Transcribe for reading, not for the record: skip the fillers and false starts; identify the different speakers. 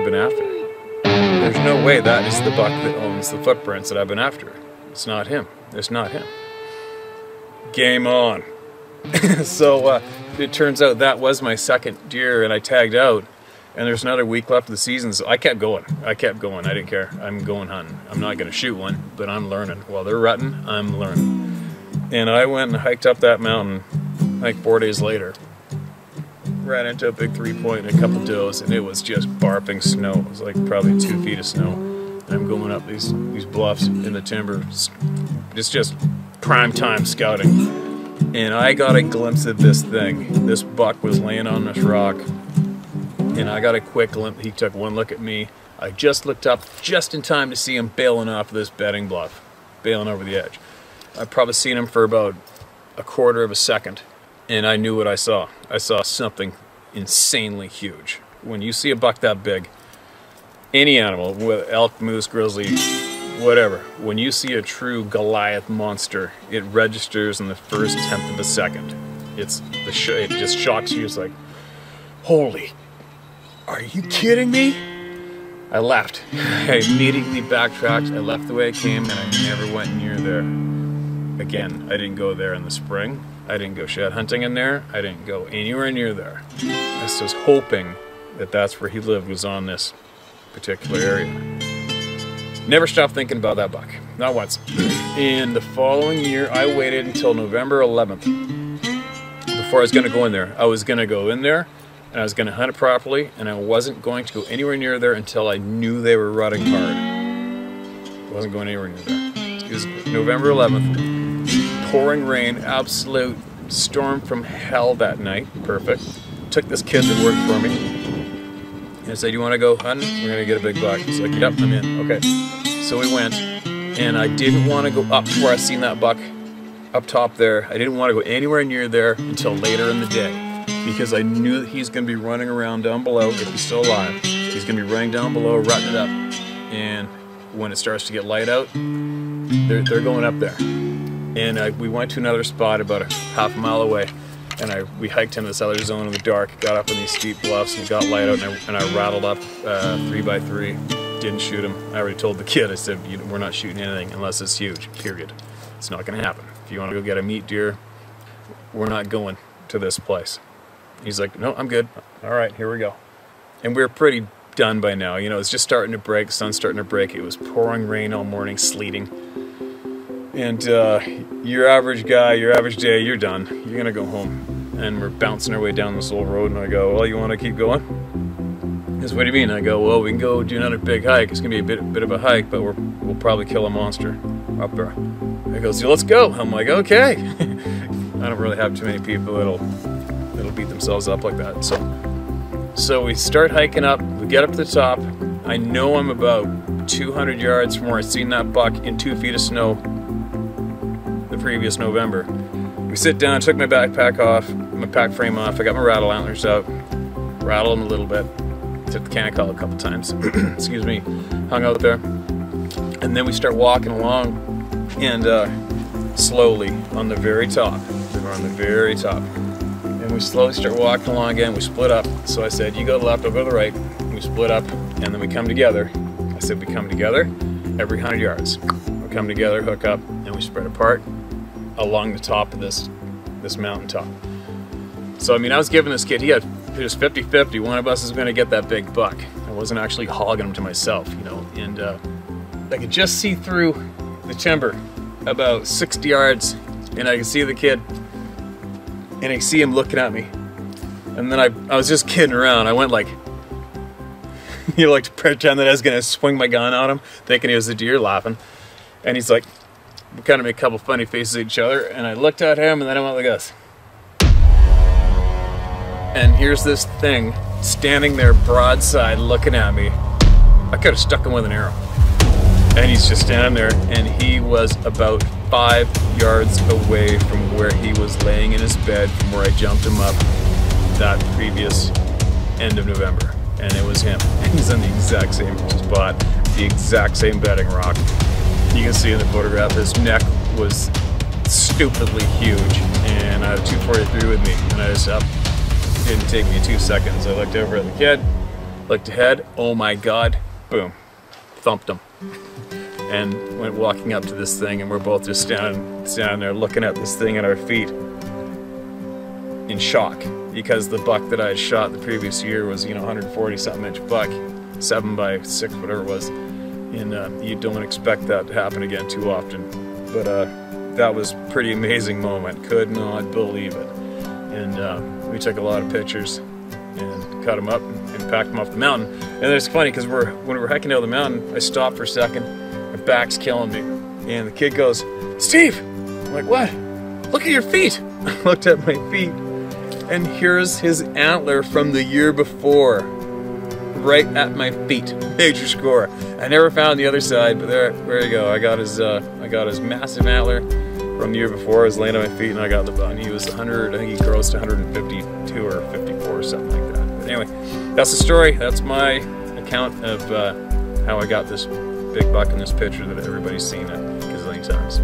Speaker 1: I've been after. There's no way that is the buck that owns the footprints that I've been after. It's not him. It's not him. Game on. So it turns out that was my second deer, and I tagged out, and there's another week left of the season, so I kept going. I didn't care. I'm going hunting. I'm not going to shoot one, but I'm learning. While they're rutting, I'm learning. And I went and hiked up that mountain like 4 days later. Ran into a big 3-point and a couple does, and it was just barping snow. It was like probably 2 feet of snow. And I'm going up these bluffs in the timber. It's just prime time scouting. And I got a glimpse of this thing. This buck was laying on this rock, and I got a quick glimpse. He took one look at me. I just looked up just in time to see him bailing off of this bedding bluff, bailing over the edge. I've probably seen him for about a quarter of a second, and I knew what I saw. I saw something insanely huge. When you see a buck that big, any animal, whether elk, moose, grizzly, whatever, when you see a true Goliath monster, it registers in the first tenth of a second. It just shocks you. It's like, holy, are you kidding me? I left. I immediately backtracked. I left the way I came, and I never went near there again. I didn't go there in the spring. I didn't go shed hunting in there. I didn't go anywhere near there. I was just hoping that that's where he lived, was on this particular area. Never stopped thinking about that buck, not once. And the following year, I waited until November 11th before I was going to go in there. I was going to go in there, and I was going to hunt it properly, and I wasn't going to go anywhere near there until I knew they were rutting hard. I wasn't going anywhere near there. It was November 11th, pouring rain, absolute storm from hell that night. Perfect. Took this kid that worked for me. And I said, you want to go hunting? We're going to get a big buck. He's like, yep, I'm in. Okay. So we went, and I didn't want to go up to where I seen that buck up top there. I didn't want to go anywhere near there until later in the day, because I knew that he's going to be running around down below, if he's still alive. He's going to be running down below, rutting it up. And when it starts to get light out, they're going up there. And we went to another spot about a half a mile away. And we hiked into this other zone in the dark, got up on these steep bluffs, and it got light out, and I rattled up 3x3. Didn't shoot him. I already told the kid, I said, we're not shooting anything unless it's huge, period. It's not going to happen. If you want to go get a meat deer, we're not going to this place. He's like, no, I'm good. All right, here we go. And we were pretty done by now. You know, it's just starting to break, the sun's starting to break. It was pouring rain all morning, sleeting. And your average guy, your average day, you're done. You're going to go home. And we're bouncing our way down this little road, and I go, well, you want to keep going? He goes, what do you mean? I go, well, we can go do another big hike. It's going to be a bit of a hike, but we'll probably kill a monster up there. He goes, yeah, let's go. I'm like, okay. I don't really have too many people that'll beat themselves up like that. So we start hiking up. We get up to the top. I know I'm about 200 yards from where I seen that buck in 2 feet of snow the previous November. We sit down, took my backpack off, my pack frame off, I got my rattle antlers out, rattled them a little bit, took the can call a couple times, excuse me, hung out there, and then we start walking along, and slowly, on the very top, we were on the very top, and we slowly start walking along again. We split up, so I said, you go to the left, I'll go to the right, we split up, and then we come together. I said, we come together every 100 yards. We come together, hook up, and we spread apart along the top of this mountaintop. So I mean, I was giving this kid, it was 50-50. One of us is going to get that big buck. I wasn't actually hogging him to myself, you know. And I could just see through the timber about 60 yards, and I could see the kid, and I could see him looking at me. And then I was just kidding around. I went like, you know, like to pretend that I was going to swing my gun on him, thinking he was a deer, laughing. And he's like, we kind of made a couple funny faces at each other, and I looked at him, and then I went like this. And here's this thing standing there broadside looking at me. I could have stuck him with an arrow. And he's just standing there, and he was about 5 yards away from where he was laying in his bed from where I jumped him up that previous end of November. And it was him. He's on the exact same spot, the exact same bedding rock. You can see in the photograph, his neck was stupidly huge, and I had a 243 with me, and I just up. It didn't take me 2 seconds. I looked over at the kid, Looked ahead, oh my God, boom, thumped him. And went walking up to this thing, and we're both just standing there looking at this thing at our feet in shock, because the buck that I had shot the previous year was, you know, 140 something inch buck, 7x6, whatever it was, and you don't expect that to happen again too often. But that was a pretty amazing moment. Could not believe it. And we took a lot of pictures and cut him up and packed him off the mountain. And it's funny because when we were hiking down the mountain, I stopped for a second. My back's killing me, and the kid goes, "Steve!" I'm like, "What?" "Look at your feet." I looked at my feet, and here's his antler from the year before, right at my feet. Major score. I never found the other side, but there you go. I got his massive antler from the year before. I was laying on my feet, and I got the buck. He was 100. I think he grossed 152 or 54 or something like that. But anyway, that's the story. That's my account of how I got this big buck in this picture that everybody's seen a gazillion times.